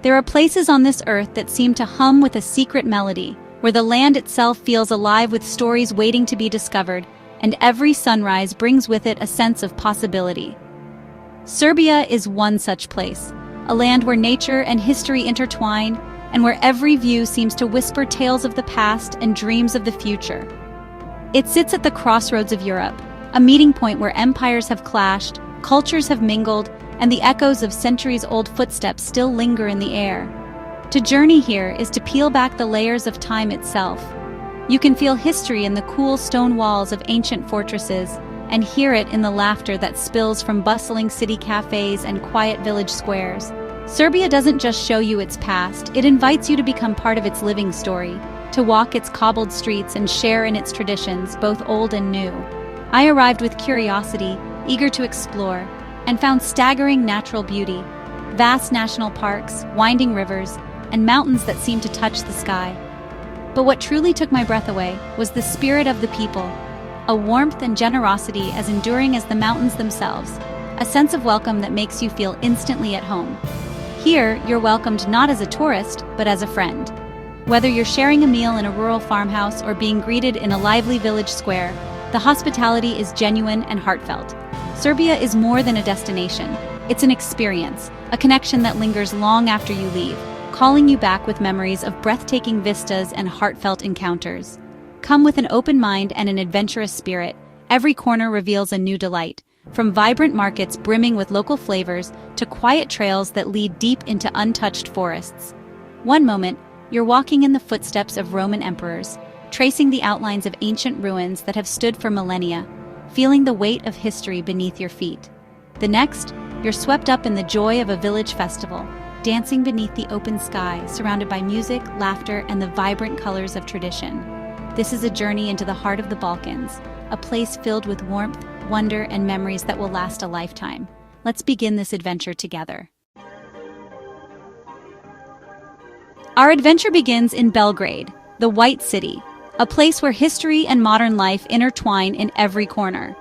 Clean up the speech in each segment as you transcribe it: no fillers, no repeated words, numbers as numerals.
There are places on this earth that seem to hum with a secret melody, where the land itself feels alive with stories waiting to be discovered, and every sunrise brings with it a sense of possibility. Serbia is one such place, a land where nature and history intertwine, and where every view seems to whisper tales of the past and dreams of the future. It sits at the crossroads of Europe, a meeting point where empires have clashed, cultures have mingled, and the echoes of centuries-old footsteps still linger in the air. To journey here is to peel back the layers of time itself. You can feel history in the cool stone walls of ancient fortresses, and hear it in the laughter that spills from bustling city cafes and quiet village squares. Serbia doesn't just show you its past, it invites you to become part of its living story, to walk its cobbled streets and share in its traditions, both old and new. I arrived with curiosity, eager to explore, and found staggering natural beauty, vast national parks, winding rivers, and mountains that seemed to touch the sky. But what truly took my breath away was the spirit of the people, a warmth and generosity as enduring as the mountains themselves, a sense of welcome that makes you feel instantly at home. Here, you're welcomed not as a tourist, but as a friend. Whether you're sharing a meal in a rural farmhouse or being greeted in a lively village square, the hospitality is genuine and heartfelt. Serbia is more than a destination. It's an experience, a connection that lingers long after you leave, calling you back with memories of breathtaking vistas and heartfelt encounters. Come with an open mind and an adventurous spirit. Every corner reveals a new delight, from vibrant markets brimming with local flavors to quiet trails that lead deep into untouched forests. One moment, you're walking in the footsteps of Roman emperors, tracing the outlines of ancient ruins that have stood for millennia, feeling the weight of history beneath your feet. The next, you're swept up in the joy of a village festival, dancing beneath the open sky, surrounded by music, laughter, and the vibrant colors of tradition. This is a journey into the heart of the Balkans, a place filled with warmth, wonder, and memories that will last a lifetime. Let's begin this adventure together. Our adventure begins in Belgrade, the White City, a place where history and modern life intertwine in every corner.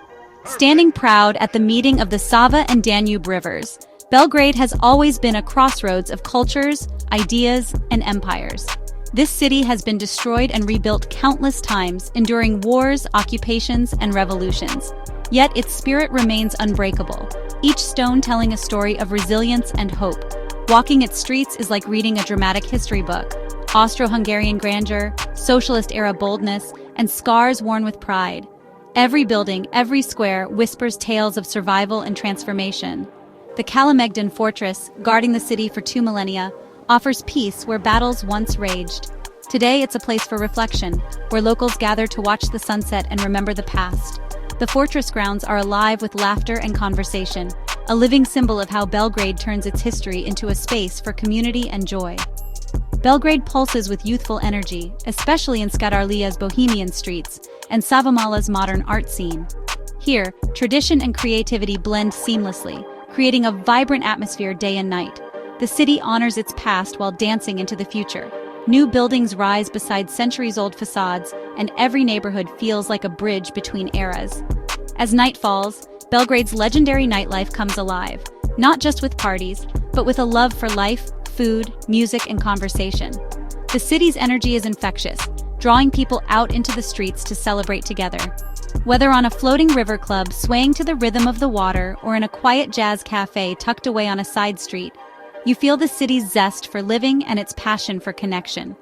Standing proud at the meeting of the Sava and Danube rivers, Belgrade has always been a crossroads of cultures, ideas, and empires. This city has been destroyed and rebuilt countless times, enduring wars, occupations, and revolutions. Yet its spirit remains unbreakable, each stone telling a story of resilience and hope. Walking its streets is like reading a dramatic history book. Austro-Hungarian grandeur, socialist-era boldness, and scars worn with pride. Every building, every square whispers tales of survival and transformation. The Kalemegdan fortress, guarding the city for 2 millennia, offers peace where battles once raged. Today it's a place for reflection, where locals gather to watch the sunset and remember the past. The fortress grounds are alive with laughter and conversation, a living symbol of how Belgrade turns its history into a space for community and joy. Belgrade pulses with youthful energy, especially in Skadarlia's bohemian streets and Savamala's modern art scene. Here, tradition and creativity blend seamlessly, creating a vibrant atmosphere day and night. The city honors its past while dancing into the future. New buildings rise beside centuries-old facades, and every neighborhood feels like a bridge between eras. As night falls, Belgrade's legendary nightlife comes alive, not just with parties, but with a love for life, food, music, and conversation. The city's energy is infectious, drawing people out into the streets to celebrate together. Whether on a floating river club swaying to the rhythm of the water or in a quiet jazz cafe tucked away on a side street, you feel the city's zest for living and its passion for connection.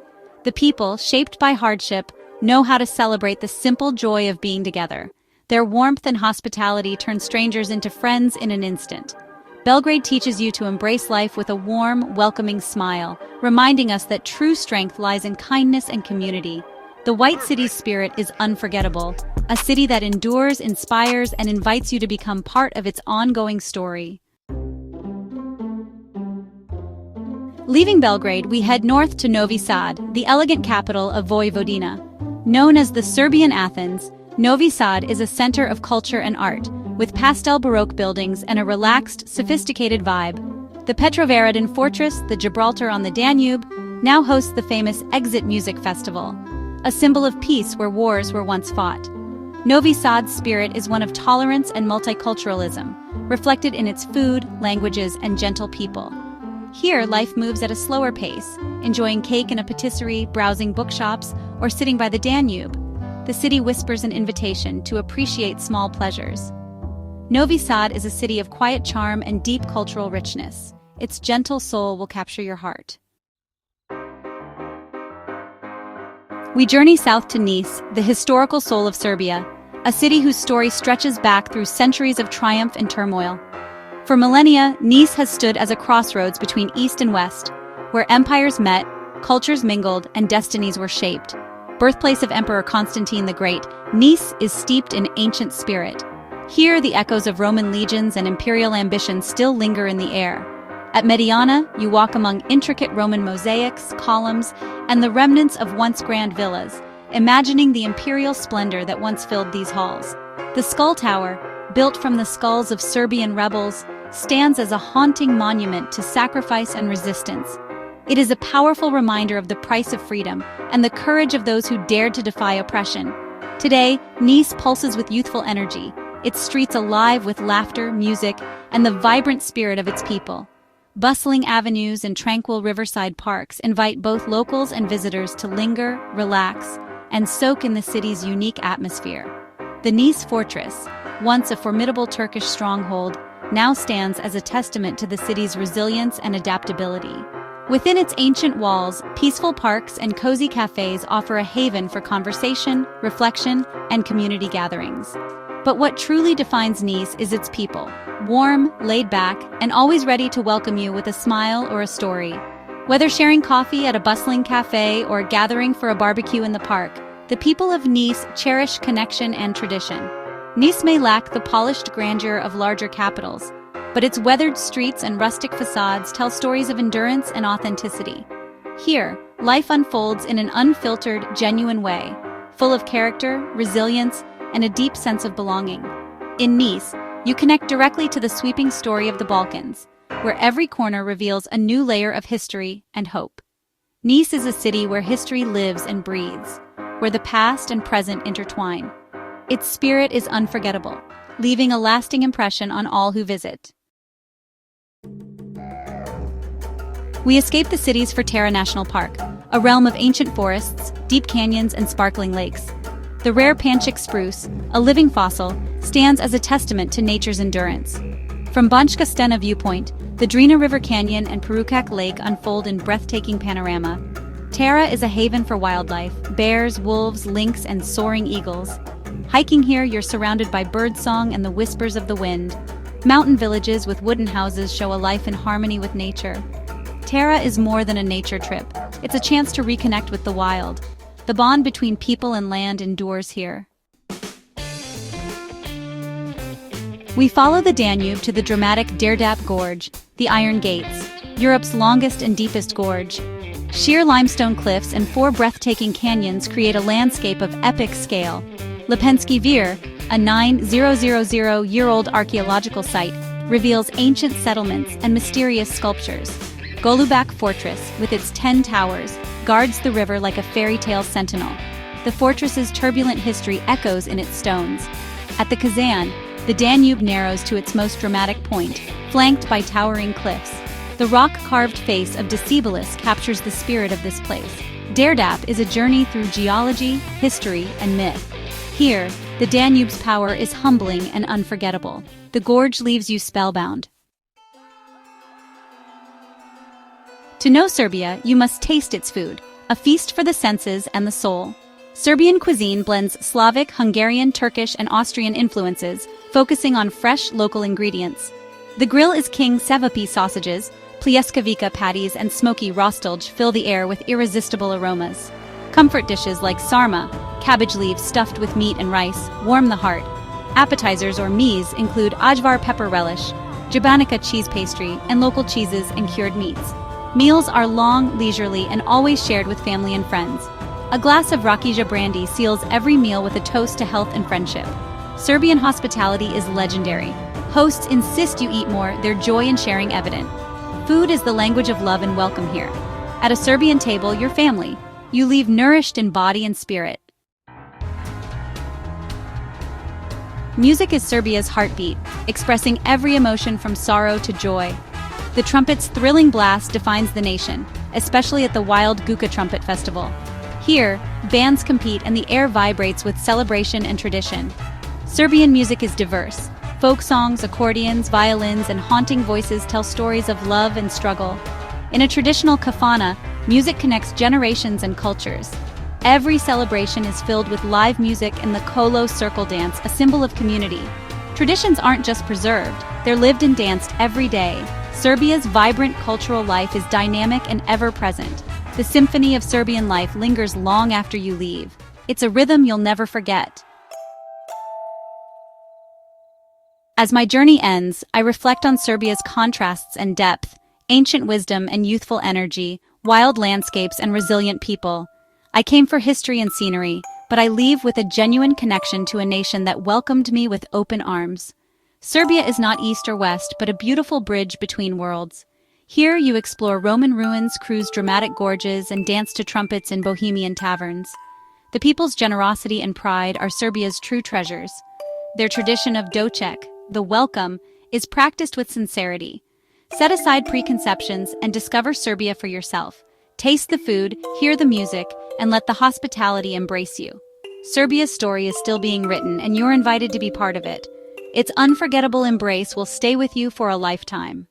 The people, shaped by hardship, know how to celebrate the simple joy of being together. Their warmth and hospitality turn strangers into friends in an instant. Belgrade teaches you to embrace life with a warm, welcoming smile, reminding us that true strength lies in kindness and community. The White City's spirit is unforgettable, a city that endures, inspires, and invites you to become part of its ongoing story. Leaving Belgrade, we head north to Novi Sad, the elegant capital of Vojvodina. Known as the Serbian Athens, Novi Sad is a center of culture and art, with pastel Baroque buildings and a relaxed, sophisticated vibe. The Petrovaradin Fortress, the Gibraltar on the Danube, now hosts the famous Exit Music Festival, a symbol of peace where wars were once fought. Novi Sad's spirit is one of tolerance and multiculturalism, reflected in its food, languages, and gentle people. Here, life moves at a slower pace, enjoying cake in a patisserie, browsing bookshops, or sitting by the Danube. The city whispers an invitation to appreciate small pleasures. Novi Sad is a city of quiet charm and deep cultural richness. Its gentle soul will capture your heart. We journey south to Nice, the historical soul of Serbia, a city whose story stretches back through centuries of triumph and turmoil. For millennia, Nice has stood as a crossroads between East and West, where empires met, cultures mingled, and destinies were shaped. Birthplace of Emperor Constantine the Great, Nice is steeped in ancient spirit. Here, the echoes of Roman legions and imperial ambitions still linger in the air. At Mediana, you walk among intricate Roman mosaics, columns, and the remnants of once grand villas, imagining the imperial splendor that once filled these halls. The Skull Tower, built from the skulls of Serbian rebels, stands as a haunting monument to sacrifice and resistance. It is a powerful reminder of the price of freedom and the courage of those who dared to defy oppression. Today, Nice pulses with youthful energy, its streets alive with laughter, music, and the vibrant spirit of its people. Bustling avenues and tranquil riverside parks invite both locals and visitors to linger, relax, and soak in the city's unique atmosphere. The Nice Fortress, once a formidable Turkish stronghold, now stands as a testament to the city's resilience and adaptability. Within its ancient walls, peaceful parks and cozy cafes offer a haven for conversation, reflection, and community gatherings. But what truly defines Nice is its people, warm, laid back, and always ready to welcome you with a smile or a story. Whether sharing coffee at a bustling cafe or gathering for a barbecue in the park, the people of Nice cherish connection and tradition. Nice may lack the polished grandeur of larger capitals, but its weathered streets and rustic facades tell stories of endurance and authenticity. Here, life unfolds in an unfiltered, genuine way, full of character, resilience, and a deep sense of belonging. In Nice, you connect directly to the sweeping story of the Balkans, where every corner reveals a new layer of history and hope. Nice is a city where history lives and breathes, where the past and present intertwine. Its spirit is unforgettable, leaving a lasting impression on all who visit. We escape the cities for Terra National Park, a realm of ancient forests, deep canyons, and sparkling lakes. The rare Panchik spruce, a living fossil, stands as a testament to nature's endurance. From Banjska Stena viewpoint, the Drina River Canyon and Perukak Lake unfold in breathtaking panorama. Terra is a haven for wildlife, bears, wolves, lynx, and soaring eagles. Hiking here, you're surrounded by birdsong and the whispers of the wind. Mountain villages with wooden houses show a life in harmony with nature. Terra is more than a nature trip. It's a chance to reconnect with the wild. The bond between people and land endures here. We follow the Danube to the dramatic Đerdap Gorge, the Iron Gates, Europe's longest and deepest gorge. Sheer limestone cliffs and 4 breathtaking canyons create a landscape of epic scale. Lepenski Vir, a 9,000-year-old archaeological site, reveals ancient settlements and mysterious sculptures. Golubac Fortress, with its 10 towers, guards the river like a fairy tale sentinel. The fortress's turbulent history echoes in its stones. At the Kazan, the Danube narrows to its most dramatic point, flanked by towering cliffs. The rock-carved face of Decebalus captures the spirit of this place. Đerdap is a journey through geology, history, and myth. Here, the Danube's power is humbling and unforgettable. The gorge leaves you spellbound. To know Serbia, you must taste its food, a feast for the senses and the soul. Serbian cuisine blends Slavic, Hungarian, Turkish, and Austrian influences, focusing on fresh, local ingredients. The grill is king cevapi sausages, pljeskavica patties, and smoky rostilj fill the air with irresistible aromas. Comfort dishes like sarma, cabbage leaves stuffed with meat and rice, warm the heart. Appetizers or mies include ajvar pepper relish, jabanica cheese pastry, and local cheeses and cured meats. Meals are long, leisurely, and always shared with family and friends. A glass of Rakija brandy seals every meal with a toast to health and friendship. Serbian hospitality is legendary. Hosts insist you eat more, their joy in sharing evident. Food is the language of love and welcome here. At a Serbian table, you're family. You leave nourished in body and spirit. Music is Serbia's heartbeat, expressing every emotion from sorrow to joy. The trumpet's thrilling blast defines the nation, especially at the Wild Guka Trumpet Festival. Here, bands compete and the air vibrates with celebration and tradition. Serbian music is diverse. Folk songs, accordions, violins, and haunting voices tell stories of love and struggle. In a traditional kafana, music connects generations and cultures. Every celebration is filled with live music and the kolo circle dance, a symbol of community. Traditions aren't just preserved, they're lived and danced every day. Serbia's vibrant cultural life is dynamic and ever-present. The symphony of Serbian life lingers long after you leave. It's a rhythm you'll never forget. As my journey ends, I reflect on Serbia's contrasts and depth, ancient wisdom and youthful energy, wild landscapes and resilient people. I came for history and scenery, but I leave with a genuine connection to a nation that welcomed me with open arms. Serbia is not east or west, but a beautiful bridge between worlds. Here you explore Roman ruins, cruise dramatic gorges, and dance to trumpets in bohemian taverns. The people's generosity and pride are Serbia's true treasures. Their tradition of doček, the welcome, is practiced with sincerity. Set aside preconceptions and discover Serbia for yourself. Taste the food, hear the music, and let the hospitality embrace you. Serbia's story is still being written, and you're invited to be part of it. Its unforgettable embrace will stay with you for a lifetime.